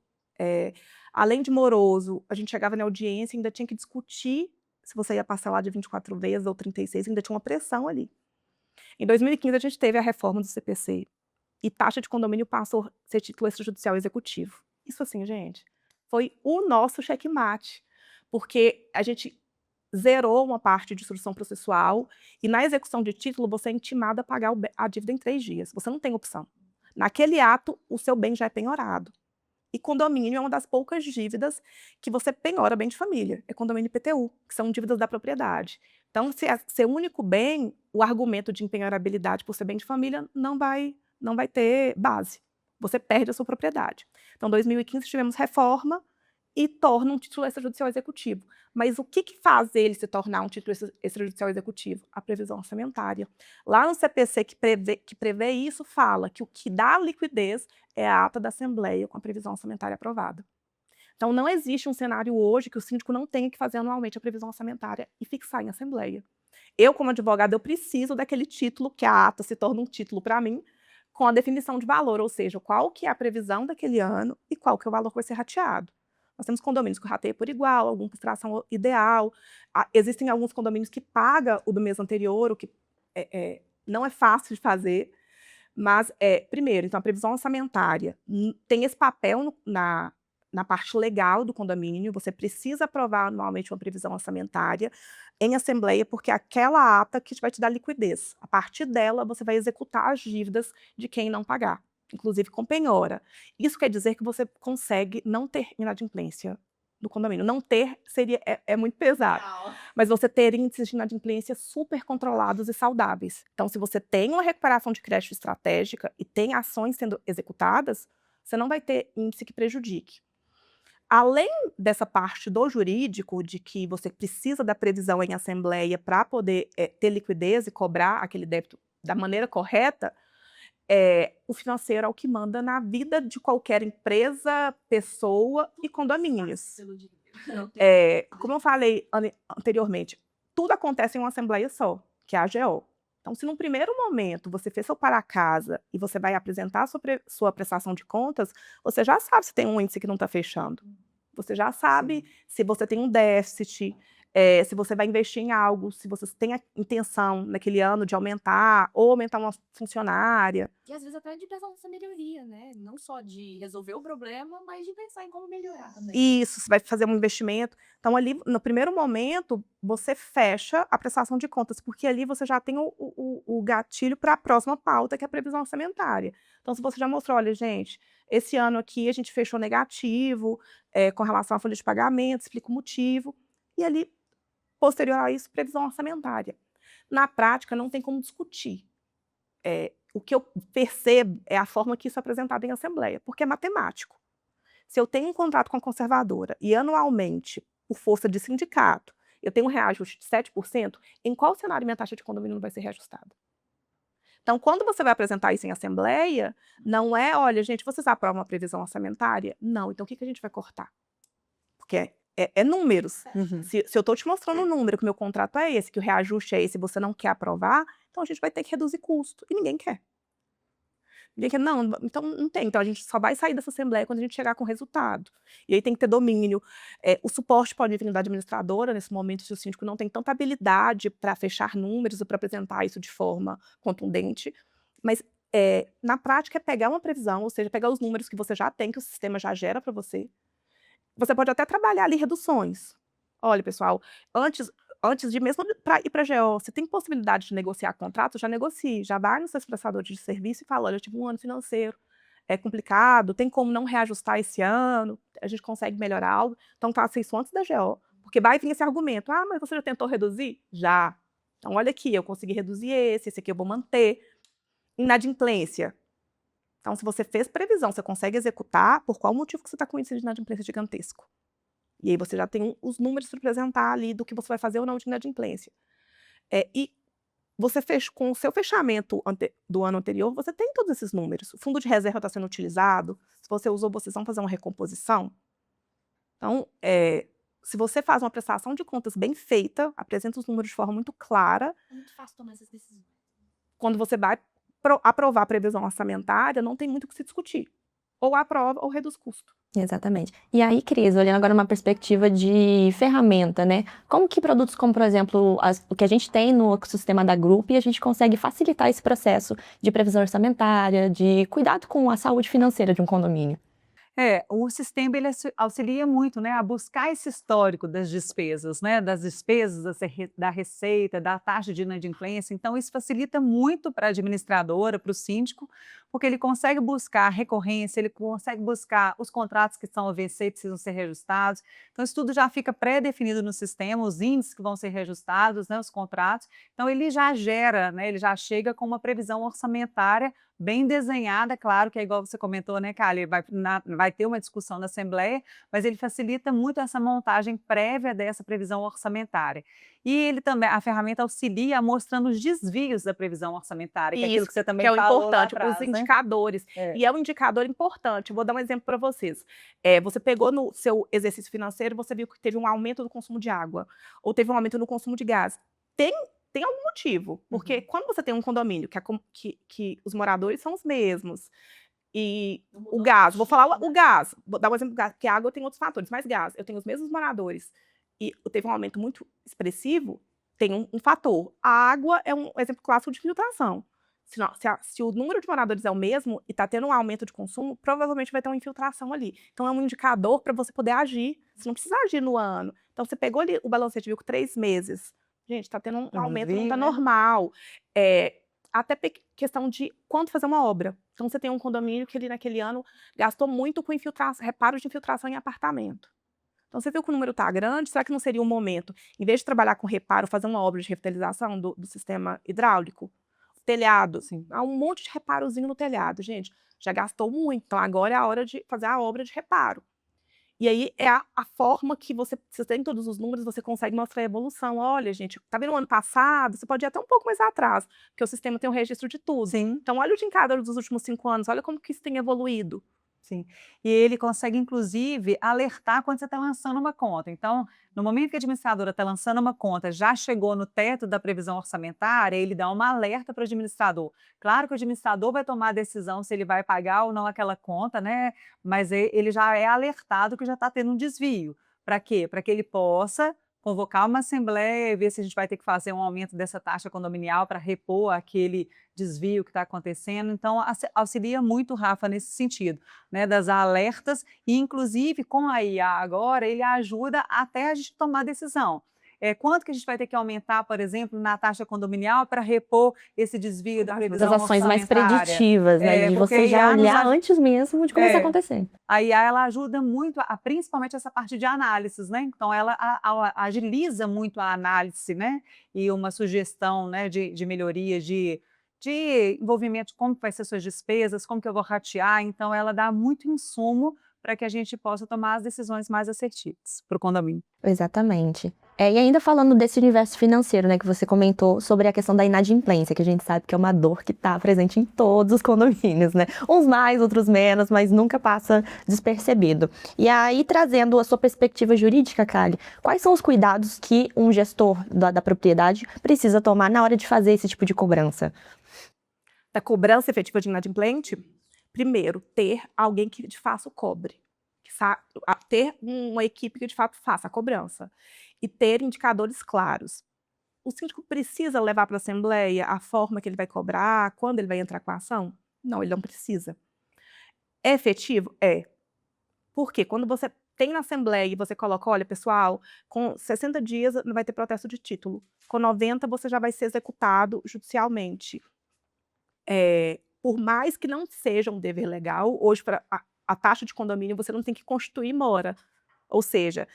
Speaker 2: Além de moroso, a gente chegava na audiência e ainda tinha que discutir se você ia parcelar de 24 vezes ou 36, ainda tinha uma pressão ali. Em 2015, a gente teve a reforma do CPC e taxa de condomínio passou a ser título extrajudicial executivo. Isso assim, gente, foi o nosso checkmate, porque a gente zerou uma parte de instrução processual e na execução de título você é intimado a pagar a dívida em 3 dias. Você não tem opção. Naquele ato, o seu bem já é penhorado. E condomínio é uma das poucas dívidas que você penhora bem de família. É condomínio IPTU, que são dívidas da propriedade. Então, se é seu único bem, o argumento de empenhorabilidade por ser bem de família não vai ter base. Você perde a sua propriedade. Então, em 2015, tivemos reforma e torna um título extrajudicial executivo. Mas o que faz ele se tornar um título extrajudicial executivo? A previsão orçamentária. Lá no CPC que prevê isso, fala que o que dá liquidez é a ata da Assembleia com a previsão orçamentária aprovada. Então, não existe um cenário hoje que o síndico não tenha que fazer anualmente a previsão orçamentária e fixar em Assembleia. Eu, como advogada, eu preciso daquele título, que a ata se torna um título para mim, com a definição de valor, ou seja, qual que é a previsão daquele ano e qual que é o valor que vai ser rateado. Nós temos condomínios que rateiam por igual, alguma por fração ideal. Existem alguns condomínios que pagam o do mês anterior, o que não é fácil de fazer. Mas, primeiro, então, a previsão orçamentária tem esse papel na parte legal do condomínio. Você precisa aprovar anualmente uma previsão orçamentária em assembleia, porque é aquela ata que vai te dar liquidez. A partir dela, você vai executar as dívidas de quem não pagar, inclusive com penhora. Isso quer dizer que você consegue não ter inadimplência do condomínio. Não ter é muito pesado, mas você ter índices de inadimplência super controlados e saudáveis. Então, se você tem uma recuperação de crédito estratégica e tem ações sendo executadas, você não vai ter índice que prejudique. Além dessa parte do jurídico, de que você precisa da previsão em assembleia para poder ter liquidez e cobrar aquele débito da maneira correta, o financeiro é o que manda na vida de qualquer empresa, pessoa e condomínios. Como eu falei anteriormente, tudo acontece em uma assembleia só, que é a AGO. Então, se num primeiro momento você fez seu para-casa e você vai apresentar a sua prestação de contas, você já sabe se tem um índice que não está fechando. Você já sabe se você tem um déficit, se você vai investir em algo, se você tem a intenção naquele ano de aumentar, ou aumentar uma funcionária.
Speaker 1: E às vezes até de pensar nessa melhoria, né? Não só de resolver o problema, mas de pensar em como melhorar também.
Speaker 2: Isso, você vai fazer um investimento. Então, ali, no primeiro momento, você fecha a prestação de contas, porque ali você já tem o gatilho para a próxima pauta, que é a previsão orçamentária. Então, se você já mostrou, olha, gente, esse ano aqui a gente fechou negativo, com relação à folha de pagamento, explica o motivo, e ali, posterior a isso, previsão orçamentária. Na prática, não tem como discutir. O que eu percebo é a forma que isso é apresentado em assembleia, porque é matemático. Se eu tenho um contrato com a conservadora e anualmente, por força de sindicato, eu tenho um reajuste de 7%, em qual cenário minha taxa de condomínio não vai ser reajustada? Então, quando você vai apresentar isso em assembleia, não é, olha, gente, vocês aprovam uma previsão orçamentária? Não, então o que a gente vai cortar? Porque é números. Se eu estou te mostrando um número, que o meu contrato é esse, que o reajuste é esse, e você não quer aprovar, então a gente vai ter que reduzir custo. E ninguém quer. Não, então não tem. Então a gente só vai sair dessa assembleia quando a gente chegar com resultado. E aí tem que ter domínio. O suporte pode vir da administradora, nesse momento, se o síndico não tem tanta habilidade para fechar números ou para apresentar isso de forma contundente. Mas, na prática, é pegar uma previsão, ou seja, pegar os números que você já tem, que o sistema já gera para você. Você pode até trabalhar ali reduções. Olha, pessoal, antes de mesmo ir para a GO, você tem possibilidade de negociar contrato, já negocie, já vai nos seus prestadores de serviço e fala, olha, eu tive um ano financeiro, é complicado, tem como não reajustar esse ano, a gente consegue melhorar algo, então faça isso antes da GO, porque vai vir esse argumento, mas você já tentou reduzir? Já. Então olha aqui, eu consegui reduzir esse aqui eu vou manter. Inadimplência. Então se você fez previsão, você consegue executar, por qual motivo que você está com índice de inadimplência gigantesco? E aí você já tem os números para apresentar ali do que você vai fazer ou não de inadimplência. E você com o seu fechamento do ano anterior, você tem todos esses números. O fundo de reserva está sendo utilizado, se você usou, vocês vão fazer uma recomposição. Então, se você faz uma prestação de contas bem feita, apresenta os números de forma muito clara.
Speaker 1: É muito fácil tomar essas decisões.
Speaker 2: Quando você vai aprovar a previsão orçamentária, não tem muito o que se discutir. Ou aprova ou reduz custo.
Speaker 1: Exatamente. E aí, Cris, olhando agora uma perspectiva de ferramenta, né? Como que produtos como, por exemplo, o que a gente tem no ecossistema da Grupo, a gente consegue facilitar esse processo de previsão orçamentária, de cuidado com a saúde financeira de um condomínio?
Speaker 3: O sistema ele auxilia muito, né, a buscar esse histórico das despesas, né, da receita, da taxa de inadimplência. Então, isso facilita muito para a administradora, para o síndico, porque ele consegue buscar recorrência, ele consegue buscar os contratos que são AVC e precisam ser reajustados. Então, isso tudo já fica pré-definido no sistema, os índices que vão ser reajustados, né, os contratos. Então, ele já gera, né, ele já chega com uma previsão orçamentária bem desenhada, claro que é igual você comentou, né, Kali, vai ter uma discussão na Assembleia, mas ele facilita muito essa montagem prévia dessa previsão orçamentária. E ele também, a ferramenta auxilia mostrando os desvios da previsão orçamentária, que é aquilo que você também falou lá
Speaker 2: importante,
Speaker 3: atrás,
Speaker 2: os
Speaker 3: né?
Speaker 2: indicadores. E é um indicador importante. Vou dar um exemplo para vocês. Você pegou no seu exercício financeiro, você viu que teve um aumento do consumo de água, ou teve um aumento no consumo de gás. Tem algum motivo, porque quando você tem um condomínio que os moradores são os mesmos, e o gás, vou falar o gás, vou dar um exemplo do gás, porque a água tem outros fatores, mas gás, eu tenho os mesmos moradores, e teve um aumento muito expressivo, tem um fator. A água é um exemplo clássico de filtração. Se o número de moradores é o mesmo e está tendo um aumento de consumo, provavelmente vai ter uma infiltração ali. Então, é um indicador para você poder agir. Você não precisa agir no ano. Então, você pegou ali o balancete, viu, com 3 meses. Gente, está tendo um aumento, não está normal. Até questão de quanto fazer uma obra. Então, você tem um condomínio que ali naquele ano gastou muito com reparos de infiltração em apartamento. Então, você viu que o número está grande, será que não seria um momento, em vez de trabalhar com reparo, fazer uma obra de revitalização do sistema hidráulico? Telhado, assim, há um monte de reparozinho no telhado, gente, já gastou muito, então agora é a hora de fazer a obra de reparo. E aí é a forma que você tem todos os números, você consegue mostrar a evolução. Olha, gente, tá vendo o ano passado? Você pode ir até um pouco mais atrás, porque o sistema tem um registro de tudo.
Speaker 3: Sim.
Speaker 2: Então, olha o indicador dos últimos 5 anos, olha como que isso tem evoluído.
Speaker 3: Sim. E ele consegue, inclusive, alertar quando você está lançando uma conta. Então, no momento que a administradora está lançando uma conta, já chegou no teto da previsão orçamentária, ele dá uma alerta para o administrador. Claro que o administrador vai tomar a decisão se ele vai pagar ou não aquela conta, né? Mas ele já é alertado que já está tendo um desvio. Para quê? Para que ele possa convocar uma assembleia e ver se a gente vai ter que fazer um aumento dessa taxa condominial para repor aquele desvio que está acontecendo. Então, auxilia muito o Rafa nesse sentido, né, das alertas, e inclusive com a IA agora, ele ajuda até a gente tomar decisão. Quanto que a gente vai ter que aumentar, por exemplo, na taxa condominial para repor esse desvio da previsão
Speaker 1: Das ações mais
Speaker 3: orçamentária?
Speaker 1: preditivas, né? De
Speaker 3: Porque
Speaker 1: você
Speaker 3: a
Speaker 1: já
Speaker 3: IA nos
Speaker 1: olhar antes mesmo de começar a
Speaker 3: É.
Speaker 1: acontecer.
Speaker 3: A IA ela ajuda muito, principalmente essa parte de análises, né? Então, ela agiliza muito a análise, né? E uma sugestão, né, de melhoria, de envolvimento, de como vai ser suas despesas, como que eu vou ratear. Então, ela dá muito insumo para que a gente possa tomar as decisões mais assertivas para o condomínio.
Speaker 1: Exatamente. E ainda falando desse universo financeiro, né, que você comentou sobre a questão da inadimplência, que a gente sabe que é uma dor que está presente em todos os condomínios, né? Uns mais, outros menos, mas nunca passa despercebido. E aí, trazendo a sua perspectiva jurídica, Kali, quais são os cuidados que um gestor da propriedade precisa tomar na hora de fazer esse tipo de cobrança?
Speaker 2: Da cobrança efetiva de inadimplente, primeiro, ter alguém que de fato cobre. Ter uma equipe que de fato faça a cobrança. E ter indicadores claros. O síndico precisa levar para a assembleia a forma que ele vai cobrar, quando ele vai entrar com a ação? Não, ele não precisa. É efetivo? É. Por quê? Quando você tem na assembleia e você coloca, olha, pessoal, com 60 dias não vai ter protesto de título. Com 90 você já vai ser executado judicialmente. Por mais que não seja um dever legal, hoje para a taxa de condomínio você não tem que constituir mora. Ou seja,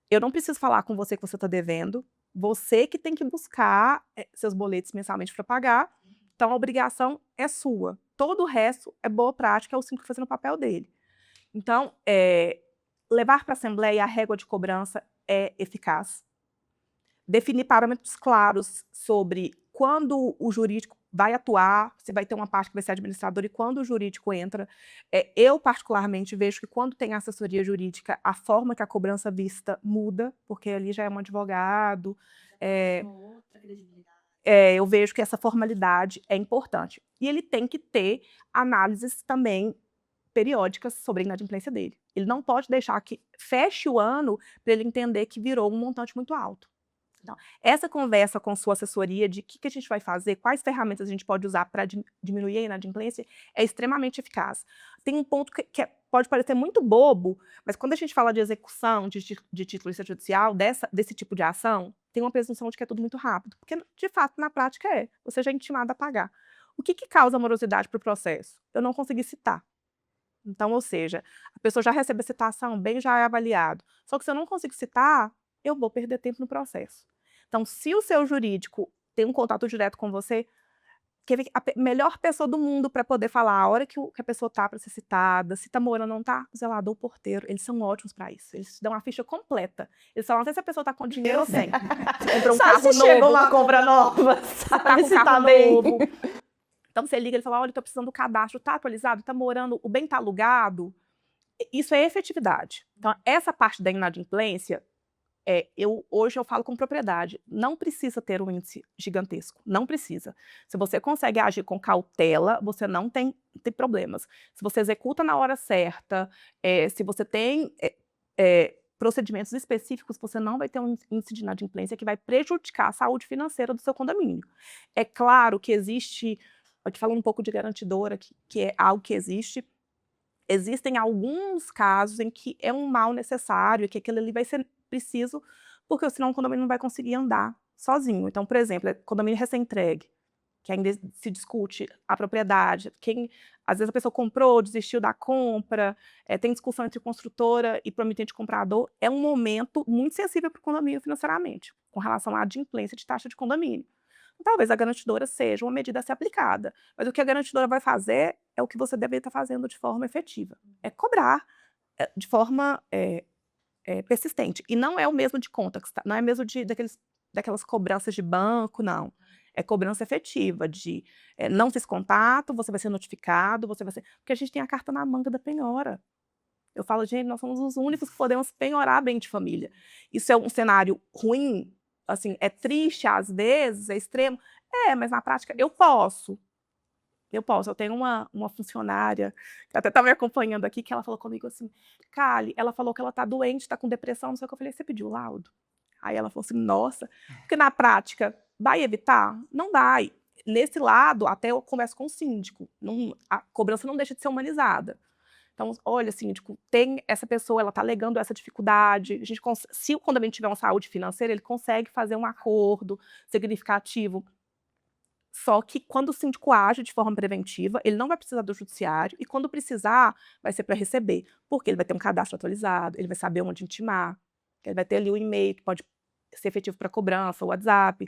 Speaker 2: eu não preciso falar com você que você está devendo, você que tem que buscar seus boletos mensalmente para pagar, então a obrigação é sua. Todo o resto é boa prática, é o síndico fazendo o papel dele. Então, levar para a assembleia a régua de cobrança é eficaz. Definir parâmetros claros sobre quando o jurídico vai atuar, se vai ter uma parte que vai ser administrador e quando o jurídico entra. Eu, particularmente, vejo que quando tem assessoria jurídica, a forma que a cobrança vista muda, porque ali já é um advogado. Eu vejo que essa formalidade é importante. E ele tem que ter análises também periódicas sobre a inadimplência dele. Ele não pode deixar que feche o ano para ele entender que virou um montante muito alto. Então, essa conversa com sua assessoria de o que a gente vai fazer, quais ferramentas a gente pode usar para diminuir a inadimplência, é extremamente eficaz. Tem um ponto que pode parecer muito bobo, mas quando a gente fala de execução de título extrajudicial, desse tipo de ação, tem uma presunção de que é tudo muito rápido, porque, de fato, na prática você já é intimado a pagar. O que causa morosidade para o processo? Eu não consegui citar. Então, ou seja, a pessoa já recebe a citação, bem já é avaliado. Só que se eu não consigo citar, eu vou perder tempo no processo. Então, se o seu jurídico tem um contato direto com você, a melhor pessoa do mundo para poder falar a hora que a pessoa está para ser citada, se está morando ou não está, o zelador, o porteiro, eles são ótimos para isso. Eles te dão a ficha completa. Eles falam, não sei se a pessoa está com dinheiro ou sem. Você comprou um carro novo.
Speaker 1: Chegou uma compra nova,
Speaker 2: Está com um carro novo. Então, você liga e fala, olha, estou precisando do cadastro, está atualizado, está morando, o bem está alugado. Isso é efetividade. Então, essa parte da inadimplência, hoje eu falo com propriedade, não precisa ter um índice gigantesco, não precisa. Se você consegue agir com cautela, você não tem problemas. Se você executa na hora certa, se você tem procedimentos específicos, você não vai ter um índice de inadimplência que vai prejudicar a saúde financeira do seu condomínio. É claro que existe, aqui falando um pouco de garantidora, que é algo que existe, existem alguns casos em que é um mal necessário, que aquilo ali vai ser preciso, porque senão o condomínio não vai conseguir andar sozinho. Então, por exemplo, condomínio recém-entregue, que ainda se discute a propriedade, às vezes a pessoa comprou, desistiu da compra, tem discussão entre construtora e promitente comprador, é um momento muito sensível para o condomínio financeiramente, com relação à adimplência de taxa de condomínio. Talvez a garantidora seja uma medida a ser aplicada, mas o que a garantidora vai fazer é o que você deveria estar fazendo de forma efetiva, é cobrar de forma persistente. E não é o mesmo de conta, não é mesmo daquelas cobranças de banco, não. É cobrança efetiva, de não fiz contato, você vai ser notificado, porque a gente tem a carta na manga da penhora. Eu falo, gente, nós somos os únicos que podemos penhorar bem de família. Isso é um cenário ruim, assim, é triste às vezes, é extremo. Mas na prática eu posso. Eu tenho uma funcionária que até está me acompanhando aqui, que ela falou comigo assim, Kali, ela falou que ela está doente, está com depressão, não sei o que. Eu falei, você pediu laudo? Aí ela falou assim, nossa, porque na prática, vai evitar? Não vai. Nesse lado, até eu converso com o síndico, a cobrança não deixa de ser humanizada. Então, olha, síndico, tem essa pessoa, ela está alegando essa dificuldade, se o condomínio tiver uma saúde financeira, ele consegue fazer um acordo significativo. Só que quando o síndico age de forma preventiva, ele não vai precisar do judiciário, e quando precisar, vai ser para receber, porque ele vai ter um cadastro atualizado, ele vai saber onde intimar, ele vai ter ali o e-mail que pode ser efetivo para cobrança, o WhatsApp,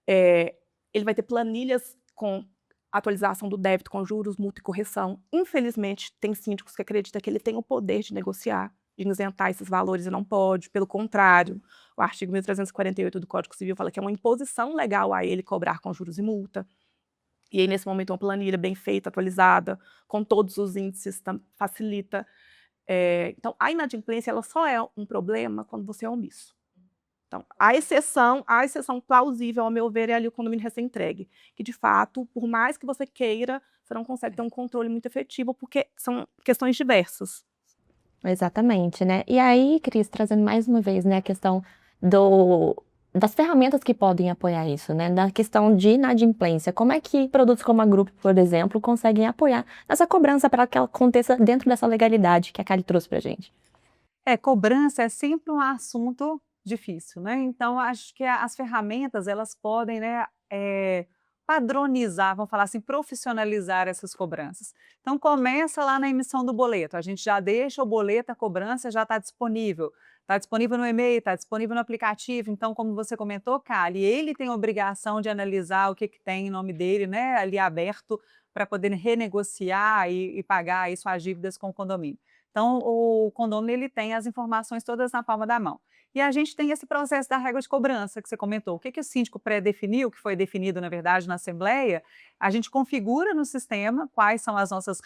Speaker 2: ele vai ter planilhas com atualização do débito com juros, multa e correção. Infelizmente, tem síndicos que acreditam que ele tem o poder de negociar, de isentar esses valores e não pode. Pelo contrário, o artigo 1348 do Código Civil fala que é uma imposição legal a ele cobrar com juros e multa. E aí, nesse momento, uma planilha bem feita, atualizada, com todos os índices, facilita. Então, a inadimplência ela só é um problema quando você é omisso. Então, a exceção plausível, ao meu ver, é ali o condomínio recém-entregue, que, de fato, por mais que você queira, você não consegue ter um controle muito efetivo, porque são questões diversas.
Speaker 1: Exatamente, né? E aí, Cris, trazendo mais uma vez, né, a questão das ferramentas que podem apoiar isso, né? Da questão de inadimplência. Como é que produtos como a Grupo, por exemplo, conseguem apoiar nessa cobrança para que ela aconteça dentro dessa legalidade que a Kali trouxe para a gente?
Speaker 3: Cobrança é sempre um assunto difícil, né? Então, acho que as ferramentas, elas podem, né, padronizar, vamos falar assim, profissionalizar essas cobranças. Então, começa lá na emissão do boleto. A gente já deixa o boleto, a cobrança já está disponível. Está disponível no e-mail, está disponível no aplicativo. Então, como você comentou, Kali, ele tem a obrigação de analisar o que tem em nome dele, né, ali aberto, para poder renegociar e pagar aí suas dívidas com o condomínio. Então, o condomínio ele tem as informações todas na palma da mão. E a gente tem esse processo da regra de cobrança que você comentou. O que o síndico pré-definiu, que foi definido, na verdade, na Assembleia, a gente configura no sistema quais são as nossas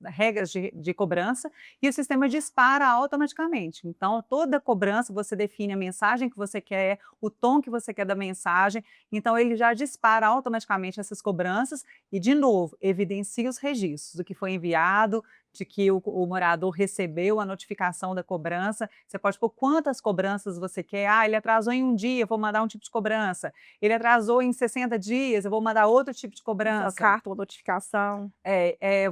Speaker 3: regras de cobrança, e o sistema dispara automaticamente. Então, toda cobrança, você define a mensagem que você quer, o tom que você quer da mensagem, então ele já dispara automaticamente essas cobranças e, de novo, evidencia os registros do que foi enviado, de que o morador recebeu a notificação da cobrança. Você pode pôr quantas cobranças você quer. Ele atrasou em um dia, eu vou mandar um tipo de cobrança. Ele atrasou em 60 dias, eu vou mandar outro tipo de cobrança.
Speaker 2: Uma carta, uma notificação.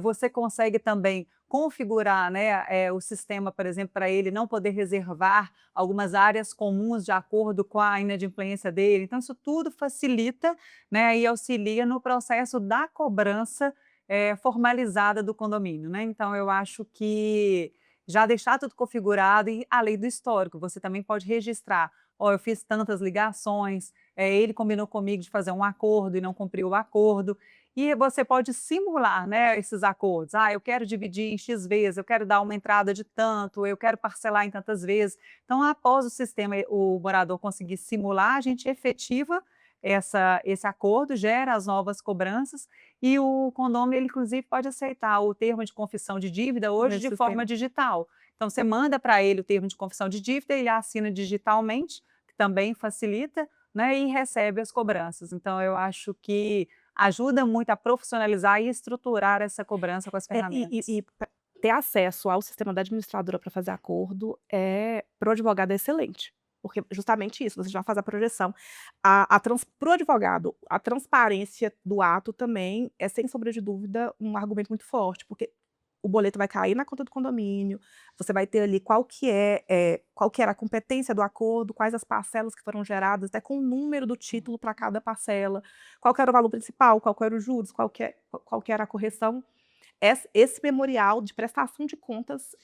Speaker 3: Você consegue também configurar, né, o sistema, por exemplo, para ele não poder reservar algumas áreas comuns de acordo com a inadimplência dele. Então, isso tudo facilita, né, e auxilia no processo da cobrança formalizada do condomínio, né? Então, eu acho que já deixar tudo configurado, e além do histórico, você também pode registrar, eu fiz tantas ligações, ele combinou comigo de fazer um acordo e não cumpriu o acordo, e você pode simular, né, esses acordos. Eu quero dividir em X vezes, eu quero dar uma entrada de tanto, eu quero parcelar em tantas vezes. Então, após o sistema, o morador conseguir simular, a gente efetiva esse acordo, gera as novas cobranças, e o condomínio, ele, inclusive, pode aceitar o termo de confissão de dívida hoje de forma digital. Então, você manda para ele o termo de confissão de dívida, ele assina digitalmente, que também facilita, né, e recebe as cobranças. Então, eu acho que ajuda muito a profissionalizar e estruturar essa cobrança com as ferramentas.
Speaker 2: E ter acesso ao sistema da administradora para fazer acordo para o advogado é excelente. Porque justamente isso, você já faz a projeção. Para o advogado, a transparência do ato também é, sem sombra de dúvida, um argumento muito forte, porque o boleto vai cair na conta do condomínio, você vai ter ali qual que era a competência do acordo, quais as parcelas que foram geradas, até com o número do título para cada parcela, qual que era o valor principal, qual que era os juros, qual que era a correção. Esse memorial de prestação de contas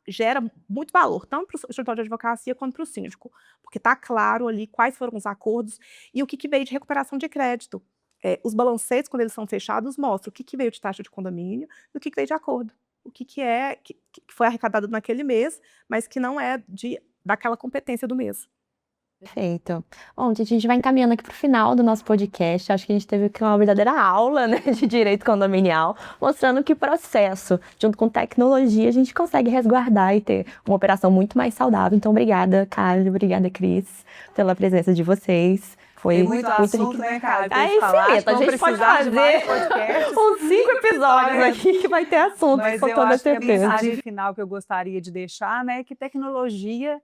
Speaker 2: gera muito valor, tanto para o escritório de advocacia quanto para o síndico, porque está claro ali quais foram os acordos e o que veio de recuperação de crédito. Os balancetes, quando eles são fechados, mostram o que veio de taxa de condomínio e o que veio de acordo. O que foi arrecadado naquele mês, mas que não é daquela competência do mês.
Speaker 1: Perfeito. Bom, gente, a gente vai encaminhando aqui para o final do nosso podcast. Acho que a gente teve uma verdadeira aula, né, de direito condominial, mostrando que processo, junto com tecnologia, a gente consegue resguardar e ter uma operação muito mais saudável. Então, obrigada, Kali, obrigada, Cris, pela presença de vocês. Foi
Speaker 3: muito assunto, né, Kali?
Speaker 1: A gente pode fazer uns 5 episódios aqui que vai ter assunto, com toda certeza.
Speaker 3: Mas a mensagem final que eu gostaria de deixar, né, é que tecnologia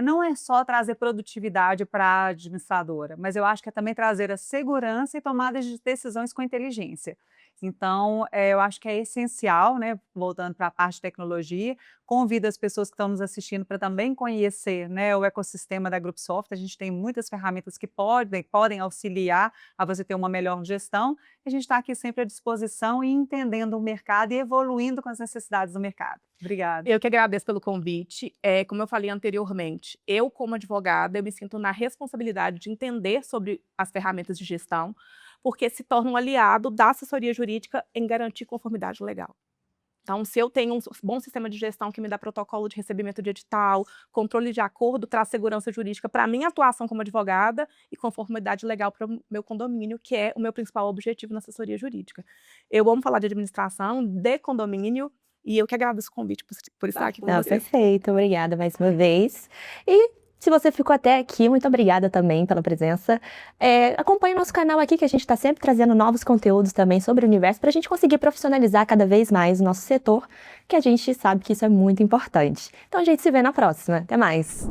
Speaker 3: não é só trazer produtividade para a administradora, mas eu acho que é também trazer a segurança e tomadas de decisões com inteligência. Então, eu acho que é essencial, né, voltando para a parte de tecnologia, convido as pessoas que estão nos assistindo para também conhecer, né, o ecossistema da Grupo Software. A gente tem muitas ferramentas que podem auxiliar a você ter uma melhor gestão. A gente está aqui sempre à disposição e entendendo o mercado e evoluindo com as necessidades do mercado. Obrigada.
Speaker 2: Eu que agradeço pelo convite. Como eu falei anteriormente, eu, como advogada, eu me sinto na responsabilidade de entender sobre as ferramentas de gestão, porque se torna um aliado da assessoria jurídica em garantir conformidade legal. Então, se eu tenho um bom sistema de gestão que me dá protocolo de recebimento de edital, controle de acordo, traz segurança jurídica para a minha atuação como advogada e conformidade legal para o meu condomínio, que é o meu principal objetivo na assessoria jurídica. Eu amo falar de administração, de condomínio, e eu que agradeço o convite por estar aqui com
Speaker 1: Não,
Speaker 2: vocês.
Speaker 1: perfeito, obrigada mais uma vez. E se você ficou até aqui, muito obrigada também pela presença. Acompanhe o nosso canal aqui, que a gente está sempre trazendo novos conteúdos também sobre o universo, para a gente conseguir profissionalizar cada vez mais o nosso setor, que a gente sabe que isso é muito importante. Então a gente se vê na próxima. Até mais!